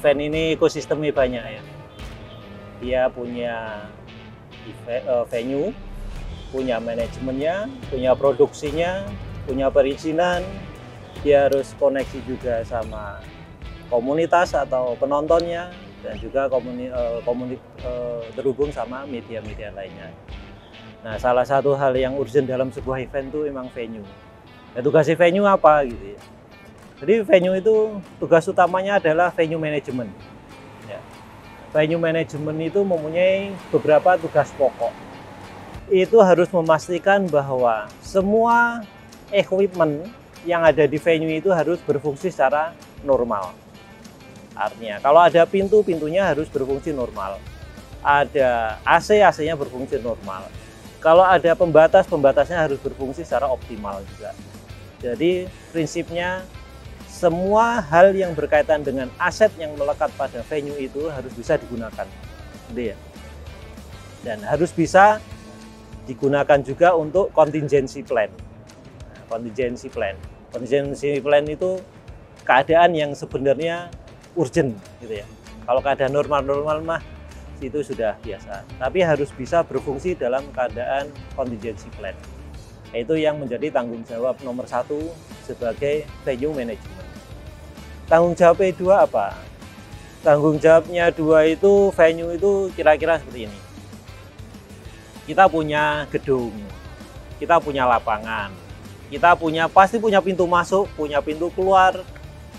event ini ekosistemnya banyak ya. Dia punya venue, punya manajemennya, punya produksinya, punya perizinan. Dia harus koneksi juga sama komunitas atau penontonnya, dan juga terhubung sama media-media lainnya. Nah, salah satu hal yang urgent dalam sebuah event itu memang venue. Ya, tugasnya venue apa gitu ya. Jadi venue itu tugas utamanya adalah venue management. Ya. Venue management itu mempunyai beberapa tugas pokok. Itu harus memastikan bahwa semua equipment yang ada di venue itu harus berfungsi secara normal. Artinya, kalau ada pintu, pintunya harus berfungsi normal. Ada AC, AC-nya berfungsi normal. Kalau ada pembatas, pembatasnya harus berfungsi secara optimal juga. Jadi, prinsipnya semua hal yang berkaitan dengan aset yang melekat pada venue itu harus bisa digunakan. Gitu ya. Dan harus bisa digunakan juga untuk contingency plan. Contingency plan. Contingency plan itu keadaan yang sebenarnya urgent gitu ya. Kalau keadaan normal-normal mah itu sudah biasa. Tapi harus bisa berfungsi dalam keadaan contingency plan. Itu yang menjadi tanggung jawab nomor 1 sebagai venue management. Tanggung jawab kedua apa? Tanggung jawabnya 2 itu venue itu kira-kira seperti ini. Kita punya gedung, kita punya lapangan, kita pasti punya pintu masuk, punya pintu keluar,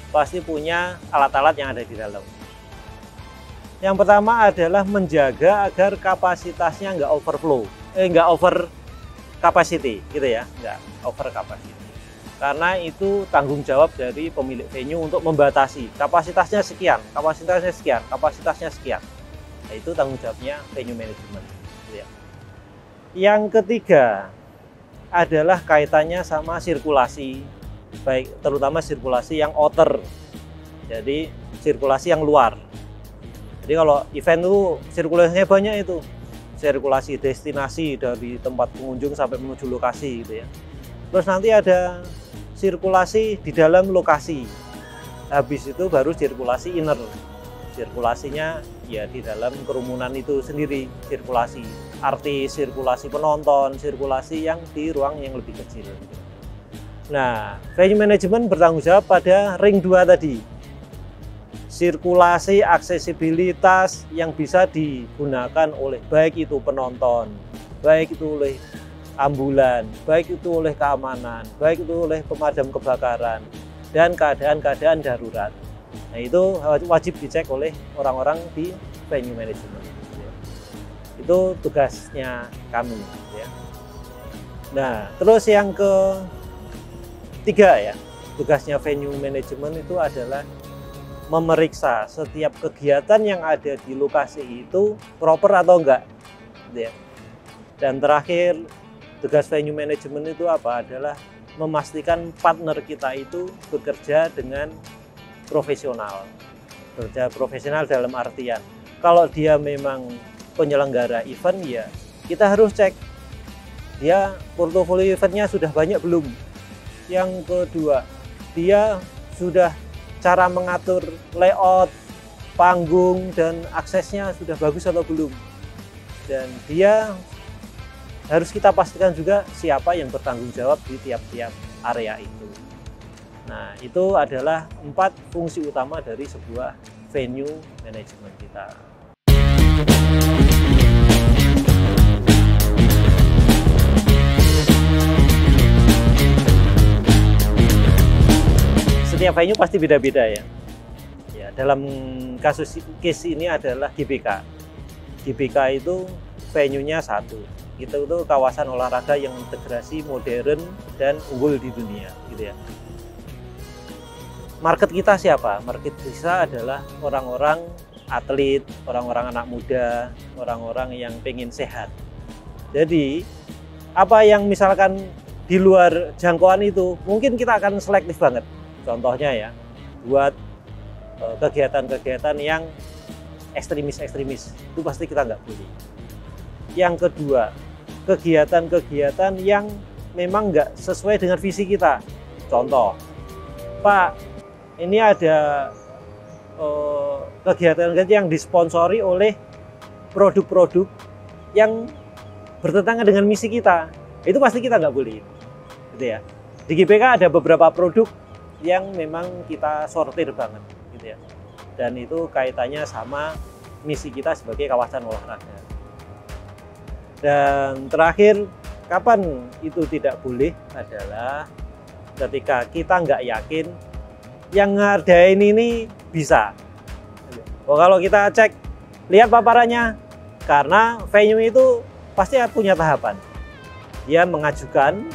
pasti punya alat-alat yang ada di dalam. Yang pertama adalah menjaga agar kapasitasnya nggak overflow, nggak over capacity, gitu ya, nggak over capacity. Karena itu tanggung jawab dari pemilik venue untuk membatasi kapasitasnya sekian, kapasitasnya sekian, kapasitasnya sekian. Nah, itu tanggung jawabnya venue management. Gitu ya. Yang ketiga adalah kaitannya sama sirkulasi, baik terutama sirkulasi yang outer, jadi sirkulasi yang luar. Jadi kalau event itu sirkulasinya banyak, itu sirkulasi destinasi dari tempat pengunjung sampai menuju lokasi gitu ya. Terus nanti ada sirkulasi di dalam lokasi, habis itu baru sirkulasi inner, sirkulasinya ya di dalam kerumunan itu sendiri, sirkulasi artis, sirkulasi penonton, sirkulasi yang di ruang yang lebih kecil. Nah, venue management bertanggung jawab pada ring 2 tadi. Sirkulasi, aksesibilitas yang bisa digunakan oleh baik itu penonton, baik itu oleh ambulan, baik itu oleh keamanan, baik itu oleh pemadam kebakaran, dan keadaan-keadaan darurat. Nah, itu wajib dicek oleh orang-orang di venue management. Itu tugasnya kami. Ya. Nah, terus yang ketiga ya, tugasnya venue management itu adalah memeriksa setiap kegiatan yang ada di lokasi itu proper atau enggak. Ya. Dan terakhir, tugas venue management itu apa? Adalah memastikan partner kita itu bekerja dengan profesional. Bekerja profesional dalam artian, kalau dia memang penyelenggara event, ya kita harus cek dia portofolio eventnya sudah banyak belum. Yang kedua, dia sudah cara mengatur layout panggung dan aksesnya sudah bagus atau belum. Dan dia harus kita pastikan juga siapa yang bertanggung jawab di tiap-tiap area itu. Nah, itu adalah 4 fungsi utama dari sebuah venue management kita. Setiap venue pasti beda-beda ya. Ya, dalam case ini adalah GBK. GBK itu venue-nya 1. Itu kawasan olahraga yang integrasi modern dan unggul di dunia, gitu ya. Market kita siapa? Market kita adalah orang-orang atlet, orang-orang anak muda, orang-orang yang pengen sehat. Jadi, apa yang misalkan di luar jangkauan itu, mungkin kita akan selektif banget. Contohnya ya, buat kegiatan-kegiatan yang ekstremis-ekstremis, itu pasti kita nggak boleh. Yang kedua, kegiatan-kegiatan yang memang nggak sesuai dengan visi kita. Contoh, Pak, ini ada kegiatan yang disponsori oleh produk-produk yang bertentangan dengan misi kita, itu pasti kita nggak boleh, gitu ya. Di GBK ada beberapa produk yang memang kita sortir banget, gitu ya. Dan itu kaitannya sama misi kita sebagai kawasan olahraga. Dan terakhir, kapan itu tidak boleh adalah ketika kita nggak yakin yang ngerjain ini bisa. Oh, kalau kita cek, lihat paparannya, karena venue itu pasti punya tahapan. Dia mengajukan,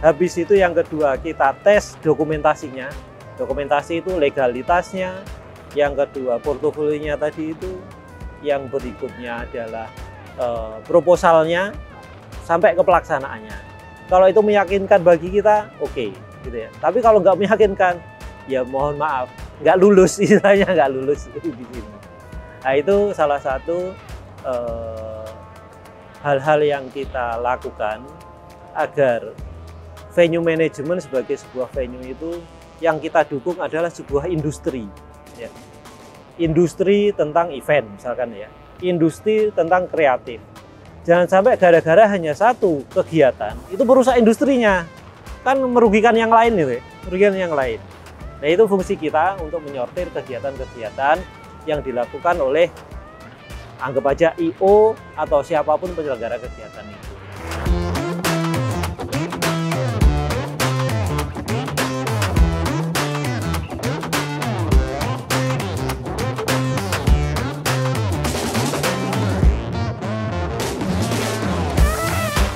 habis itu yang kedua kita tes dokumentasinya. Dokumentasi itu legalitasnya, yang kedua portofolionya tadi itu, yang berikutnya adalah proposalnya, sampai ke pelaksanaannya. Kalau itu meyakinkan bagi kita, oke, gitu ya. Tapi kalau nggak meyakinkan, ya mohon maaf, nggak lulus, istilahnya nggak lulus di sini. Nah, itu salah satu hal-hal yang kita lakukan agar venue management sebagai sebuah venue itu yang kita dukung adalah sebuah industri, ya. Industri tentang event misalkan ya, industri tentang kreatif. Jangan sampai gara-gara hanya satu kegiatan itu merusak industrinya, kan merugikan yang lain gitu ya, merugikan yang lain. Nah, itu fungsi kita untuk menyortir kegiatan-kegiatan yang dilakukan oleh, anggap aja IO atau siapapun penyelenggara kegiatan itu.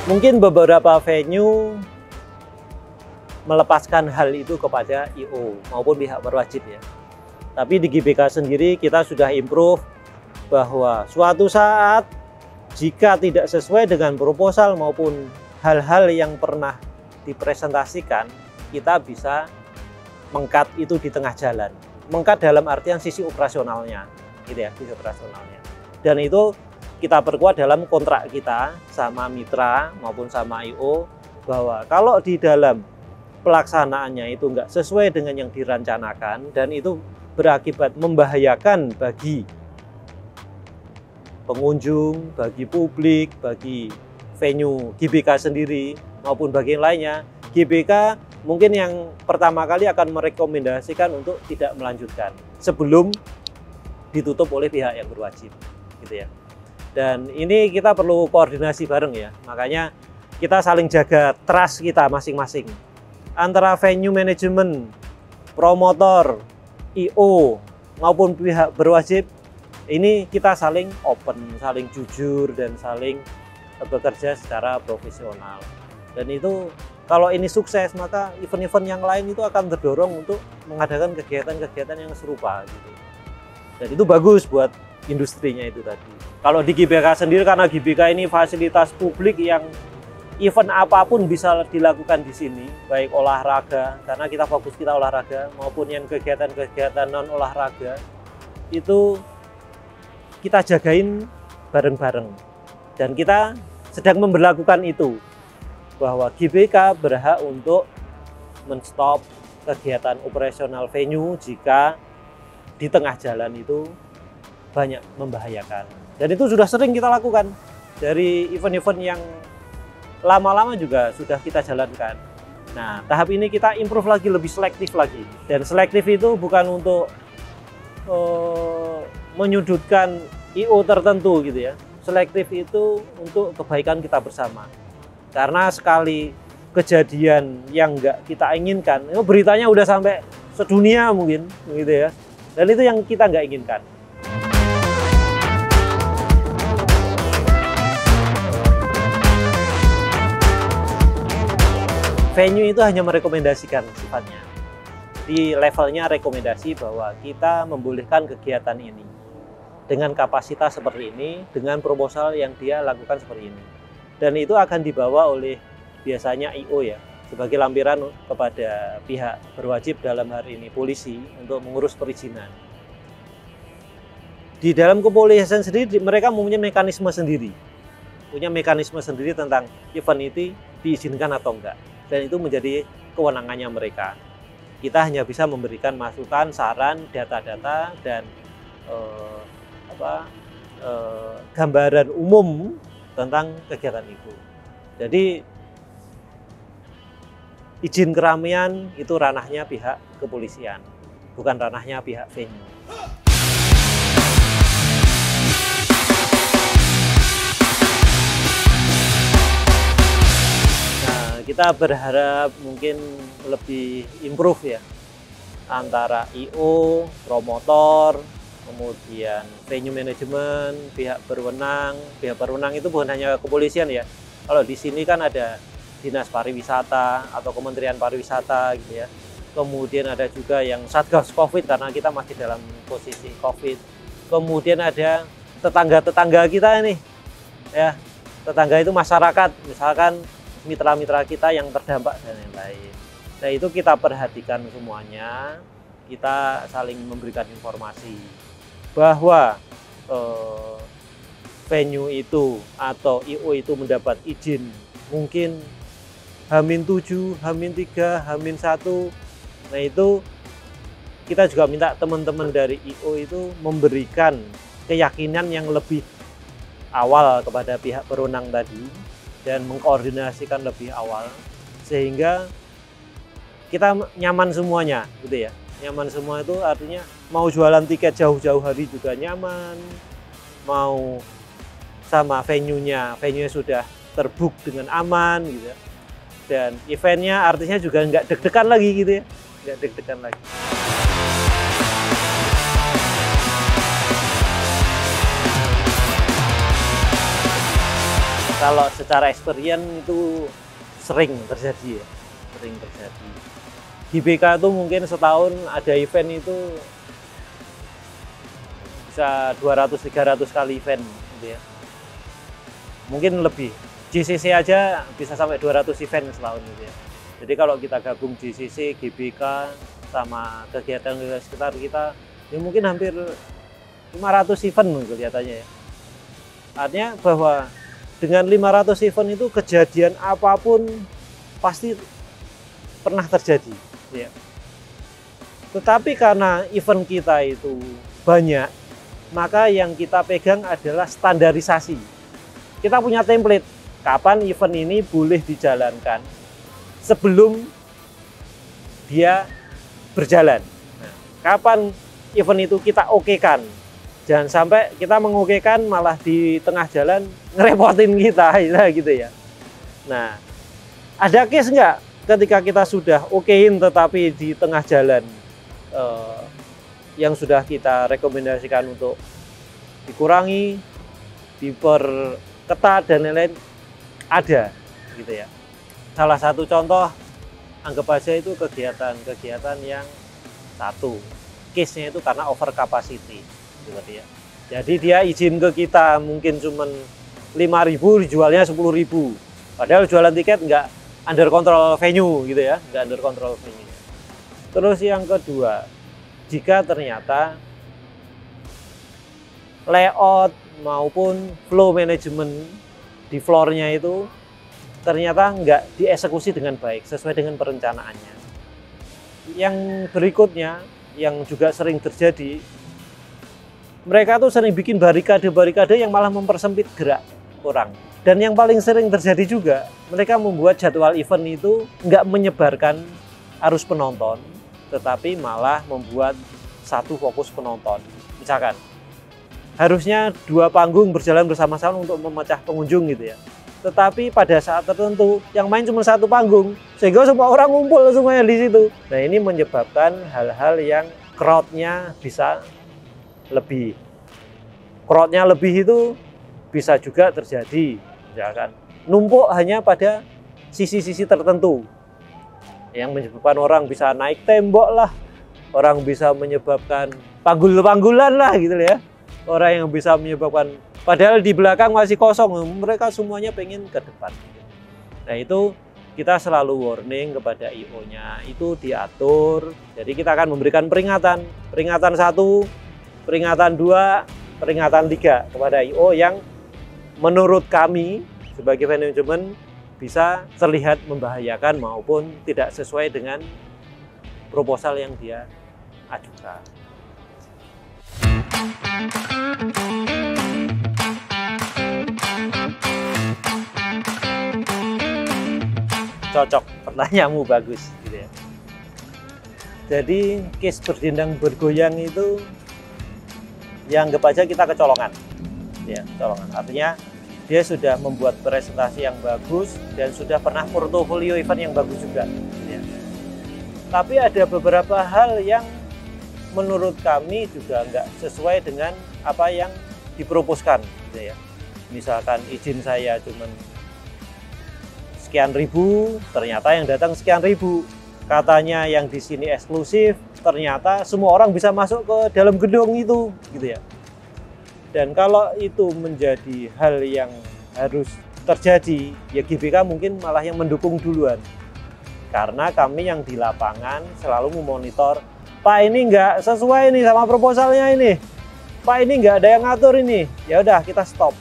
Mungkin beberapa venue melepaskan hal itu kepada IO maupun pihak berwajib ya. Tapi di GBK sendiri kita sudah improve bahwa suatu saat jika tidak sesuai dengan proposal maupun hal-hal yang pernah dipresentasikan, kita bisa meng-cut itu di tengah jalan. Meng-cut dalam artian sisi operasionalnya, gitu ya, sisi operasionalnya. Dan itu kita perkuat dalam kontrak kita sama mitra maupun sama IO, bahwa kalau di dalam pelaksanaannya itu nggak sesuai dengan yang dirancanakan dan itu berakibat membahayakan bagi pengunjung, bagi publik, bagi venue GBK sendiri maupun bagi yang lainnya, GBK mungkin yang pertama kali akan merekomendasikan untuk tidak melanjutkan sebelum ditutup oleh pihak yang berwajib, gitu ya. Dan ini kita perlu koordinasi bareng ya, makanya kita saling jaga trust kita masing-masing antara venue manajemen, promotor, IO maupun pihak berwajib. Ini kita saling open, saling jujur, dan saling bekerja secara profesional. Dan itu kalau ini sukses, maka event-event yang lain itu akan terdorong untuk mengadakan kegiatan-kegiatan yang serupa gitu. Dan itu bagus buat industrinya itu tadi. Kalau di GBK sendiri, karena GBK ini fasilitas publik yang event apapun bisa dilakukan di sini, baik olahraga, karena kita fokus kita olahraga, maupun yang kegiatan-kegiatan non olahraga, itu kita jagain bareng-bareng. Dan kita sedang memberlakukan itu, bahwa GBK berhak untuk men-stop kegiatan operasional venue jika di tengah jalan itu banyak membahayakan. Dan itu sudah sering kita lakukan. Dari event-event yang lama-lama juga sudah kita jalankan. Nah, tahap ini kita improve lagi, lebih selektif lagi. Dan selektif itu bukan untuk menyudutkan IO tertentu gitu ya. Selektif itu untuk kebaikan kita bersama. Karena sekali kejadian yang nggak kita inginkan, beritanya udah sampai sedunia mungkin, gitu ya. Dan itu yang kita nggak inginkan. Venue itu hanya merekomendasikan sifatnya. Di levelnya rekomendasi bahwa kita membolehkan kegiatan ini dengan kapasitas seperti ini, dengan proposal yang dia lakukan seperti ini. Dan itu akan dibawa oleh biasanya IO ya, sebagai lampiran kepada pihak berwajib, dalam hari ini polisi, untuk mengurus perizinan. Di dalam kepolisian sendiri mereka mempunyai mekanisme sendiri. Punya mekanisme sendiri tentang event itu diizinkan atau enggak. Dan itu menjadi kewenangannya mereka. Kita hanya bisa memberikan masukan, saran, data-data, dan gambaran umum tentang kegiatan itu. Jadi izin keramaian itu ranahnya pihak kepolisian, bukan ranahnya pihak venue. Kita berharap mungkin lebih improve ya, antara I.O, promotor, kemudian venue manajemen, pihak berwenang. Pihak berwenang itu bukan hanya kepolisian ya. Kalau di sini kan ada Dinas Pariwisata atau Kementerian Pariwisata gitu ya. Kemudian ada juga yang Satgas Covid karena kita masih dalam posisi Covid. Kemudian ada tetangga-tetangga kita nih ya. Tetangga itu masyarakat, misalkan mitra-mitra kita yang terdampak dan lain-lain. Nah, itu kita perhatikan semuanya, kita saling memberikan informasi bahwa venue itu atau I.O itu mendapat izin mungkin H-7, H-3, H-1. Nah, itu kita juga minta teman-teman dari I.O itu memberikan keyakinan yang lebih awal kepada pihak berwenang tadi dan mengkoordinasikan lebih awal sehingga kita nyaman semuanya gitu ya. Nyaman semua itu artinya mau jualan tiket jauh-jauh hari juga nyaman, mau sama venue-nya sudah terbook dengan aman gitu ya. Dan eventnya artinya juga nggak deg-degan lagi gitu ya, nggak deg-degan lagi. Kalau secara experience itu sering terjadi ya, sering terjadi. GBK itu mungkin setahun ada event itu bisa 200-300 kali event gitu ya. Mungkin lebih. JCC aja bisa sampai 200 event setahun gitu ya. Jadi kalau kita gabung JCC, GBK sama kegiatan sekitar kita, ya mungkin hampir 500 event kelihatannya ya. Artinya bahwa dengan 500 event itu kejadian apapun pasti pernah terjadi ya. Tetapi karena event kita itu banyak, maka yang kita pegang adalah standarisasi. Kita punya template kapan event ini boleh dijalankan sebelum dia berjalan. Nah, kapan event itu kita okekan. Jangan sampai kita mengokekan malah di tengah jalan ngerepotin kita gitu ya. Nah, ada case nggak ketika kita sudah okein tetapi di tengah jalan yang sudah kita rekomendasikan untuk dikurangi, diperketat dan lain-lain, ada gitu ya. Salah satu contoh anggap aja itu kegiatan yang satu case-nya itu karena over capacity. Ya. Jadi dia izin ke kita mungkin cuma 5.000 dijualnya 10.000. Padahal jualan tiket nggak under control venue gitu ya, nggak under control venue. Terus yang kedua, jika ternyata layout maupun flow management di floor-nya itu ternyata nggak dieksekusi dengan baik sesuai dengan perencanaannya. Yang berikutnya yang juga sering terjadi, mereka tuh sering bikin barikade-barikade yang malah mempersempit gerak orang. Dan yang paling sering terjadi juga, mereka membuat jadwal event itu nggak menyebarkan arus penonton, tetapi malah membuat satu fokus penonton. Misalkan, harusnya 2 panggung berjalan bersama-sama untuk memecah pengunjung gitu ya. Tetapi pada saat tertentu, yang main cuma 1 panggung, sehingga semua orang ngumpul semuanya di situ. Nah, ini menyebabkan hal-hal yang crowd-nya bisa lebih. Crowd-nya lebih itu bisa juga terjadi, misalkan numpuk hanya pada sisi-sisi tertentu yang menyebabkan orang bisa naik tembok lah, orang bisa menyebabkan panggul-panggulan lah gitu ya, orang yang bisa menyebabkan padahal di belakang masih kosong, mereka semuanya pengen ke depan. Nah, itu kita selalu warning kepada I.O-nya, itu diatur. Jadi kita akan memberikan peringatan 1, peringatan 2, peringatan 3 kepada I.O yang menurut kami sebagai manajemen bisa terlihat membahayakan maupun tidak sesuai dengan proposal yang dia ajukan. Cocok, pertanyaanmu bagus gitu ya. Jadi case berdendang bergoyang itu ya anggap aja kita kecolongan ya, kecolongan. Artinya dia sudah membuat presentasi yang bagus dan sudah pernah portofolio event yang bagus juga ya. Tapi ada beberapa hal yang menurut kami juga nggak sesuai dengan apa yang diproposkan gitu ya. Misalkan izin saya cuman sekian ribu, ternyata yang datang sekian ribu. Katanya yang di sini eksklusif, ternyata semua orang bisa masuk ke dalam gedung itu, gitu ya. Dan kalau itu menjadi hal yang harus terjadi, ya GBK mungkin malah yang mendukung duluan. Karena kami yang di lapangan selalu memonitor, Pak ini nggak sesuai nih sama proposalnya ini, Pak ini nggak ada yang ngatur ini, ya udah kita stop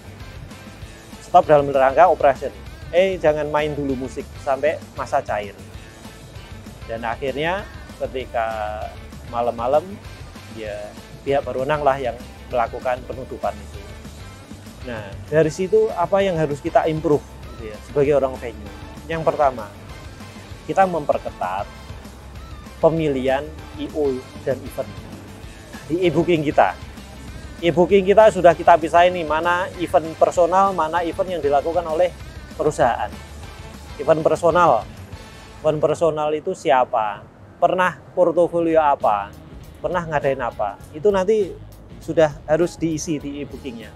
dalam rangka operation. Jangan main dulu musik sampai masa cair. Dan akhirnya ketika malam-malam ya pihak berwenang lah yang melakukan penutupan itu. Nah dari situ apa yang harus kita improve gitu ya, sebagai orang venue? Yang pertama, kita memperketat pemilihan I.O. dan event di e-booking kita. E-booking kita sudah kita pisahin nih, mana event personal, mana event yang dilakukan oleh perusahaan. Event personal itu siapa, pernah portofolio apa, pernah ngadain apa, itu nanti sudah harus diisi di e-bookingnya.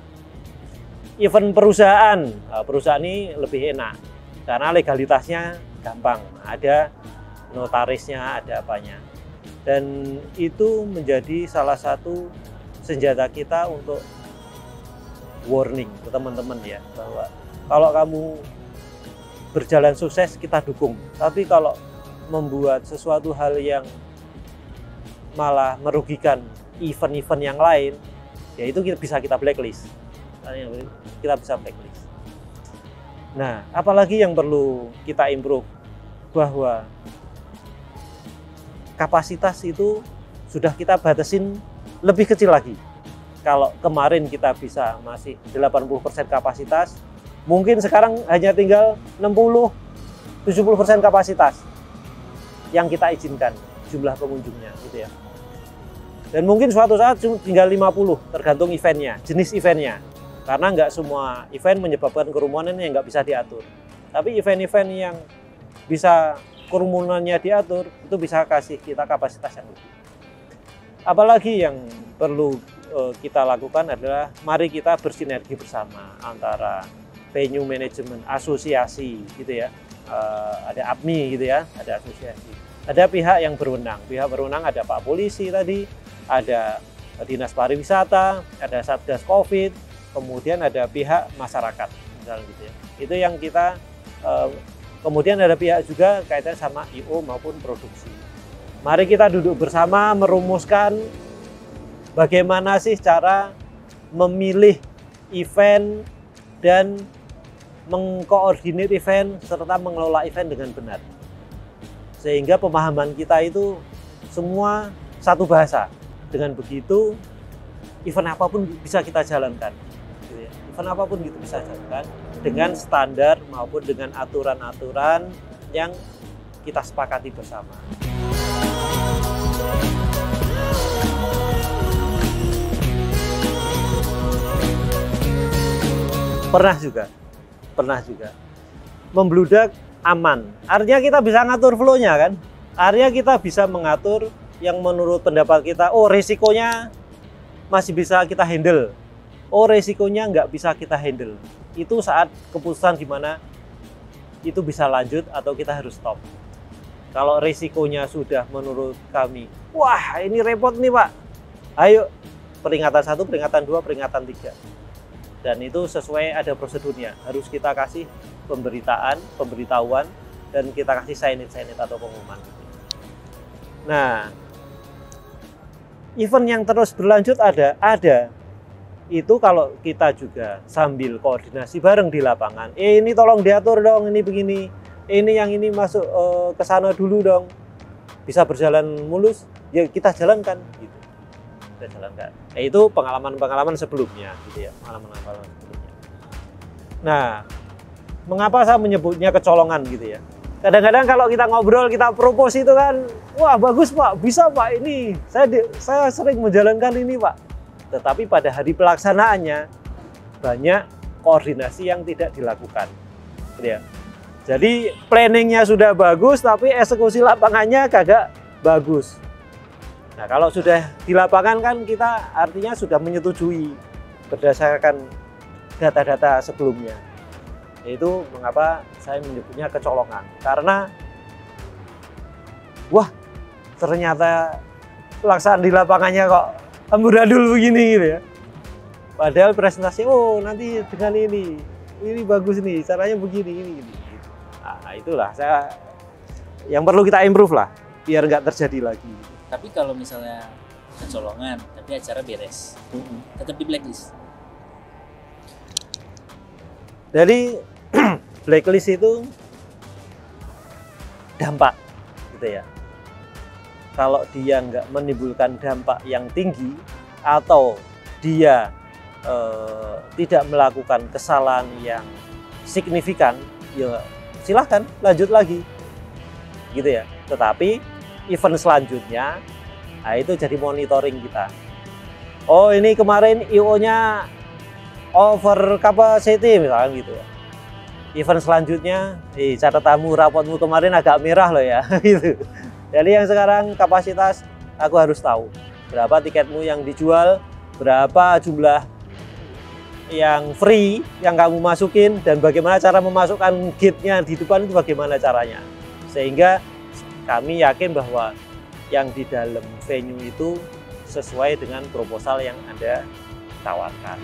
Event perusahaan ini lebih enak karena legalitasnya gampang, ada notarisnya, ada apanya, dan itu menjadi salah satu senjata kita untuk warning ke teman-teman ya, bahwa kalau kamu berjalan sukses kita dukung, tapi kalau membuat sesuatu hal yang malah merugikan event-event yang lain, ya itu bisa kita blacklist. Kita bisa blacklist. Nah, apalagi yang perlu kita improve, bahwa kapasitas itu sudah kita batasin lebih kecil lagi. Kalau kemarin kita bisa masih 80% kapasitas, mungkin sekarang hanya tinggal 60-70% kapasitas yang kita izinkan jumlah pengunjungnya gitu ya. Dan mungkin suatu saat tinggal 50, tergantung eventnya, jenis eventnya. Karena nggak semua event menyebabkan kerumunan yang nggak bisa diatur. Tapi event-event yang bisa kerumunannya diatur, itu bisa kasih kita kapasitas yang lebih. Apalagi yang perlu kita lakukan adalah mari kita bersinergi bersama antara venue manajemen, asosiasi gitu ya, ada APMI gitu ya, ada asosiasi, ada pihak yang berwenang. Pihak berwenang ada Pak Polisi tadi, ada Dinas Pariwisata, ada Satgas Covid, kemudian ada pihak masyarakat misalnya gitu ya. Itu yang kita kemudian ada pihak juga kaitan sama I.O. maupun produksi. Mari kita duduk bersama merumuskan bagaimana sih cara memilih event dan mengkoordinir event serta mengelola event dengan benar. Sehingga pemahaman kita itu semua satu bahasa. Dengan begitu event apapun bisa kita jalankan. Event apapun gitu bisa jalankan dengan standar maupun dengan aturan-aturan yang kita sepakati bersama. Pernah juga membludak aman, artinya kita bisa ngatur flow-nya kan, artinya kita bisa mengatur yang menurut pendapat kita, oh resikonya masih bisa kita handle, oh resikonya nggak bisa kita handle. Itu saat keputusan gimana itu bisa lanjut atau kita harus stop. Kalau resikonya sudah menurut kami, wah ini repot nih Pak, ayo peringatan 1, peringatan 2, peringatan 3. Dan itu sesuai ada prosedurnya, harus kita kasih pemberitahuan, dan kita kasih signage atau pengumuman. Nah, event yang terus berlanjut ada. Itu kalau kita juga sambil koordinasi bareng di lapangan. Ini tolong diatur dong, ini begini. Ini yang ini masuk ke sana dulu dong. bisa berjalan mulus, ya kita jalankan gitu. Kita jalankan. Itu pengalaman-pengalaman sebelumnya gitu ya, pengalaman-pengalaman sebelumnya. Nah, mengapa saya menyebutnya kecolongan gitu ya? Kadang-kadang kalau kita ngobrol, kita propose itu kan, wah bagus Pak, bisa Pak ini, saya sering menjalankan ini Pak. Tetapi pada hari pelaksanaannya banyak koordinasi yang tidak dilakukan, gitu ya. Jadi planningnya sudah bagus, tapi eksekusi lapangannya kagak bagus. Nah kalau sudah di lapangan kan kita artinya sudah menyetujui berdasarkan data-data sebelumnya. Itu mengapa saya menyebutnya kecolongan. Karena wah ternyata pelaksanaan di lapangannya kok amburadul begini gitu ya. Padahal presentasi, oh nanti dengan ini bagus nih, caranya begini, ini. Nah itulah yang perlu kita improve lah, biar nggak terjadi lagi. Tapi kalau misalnya kecolongan, tapi acara beres, tetap di blacklist. Jadi blacklist itu dampak, gitu ya. Kalau dia nggak menimbulkan dampak yang tinggi atau dia tidak melakukan kesalahan yang signifikan, ya silahkan lanjut lagi, gitu ya. Tetapi event selanjutnya, nah itu jadi monitoring kita. Oh ini kemarin IO-nya over capacity misalnya gitu ya. Event selanjutnya, catatanmu, rapotmu kemarin agak merah loh ya, gitu. Jadi yang sekarang kapasitas aku harus tahu berapa tiketmu yang dijual, berapa jumlah yang free yang kamu masukin, dan bagaimana cara memasukkan gate-nya di depan itu bagaimana caranya. Sehingga kami yakin bahwa yang di dalam venue itu sesuai dengan proposal yang Anda tawarkan.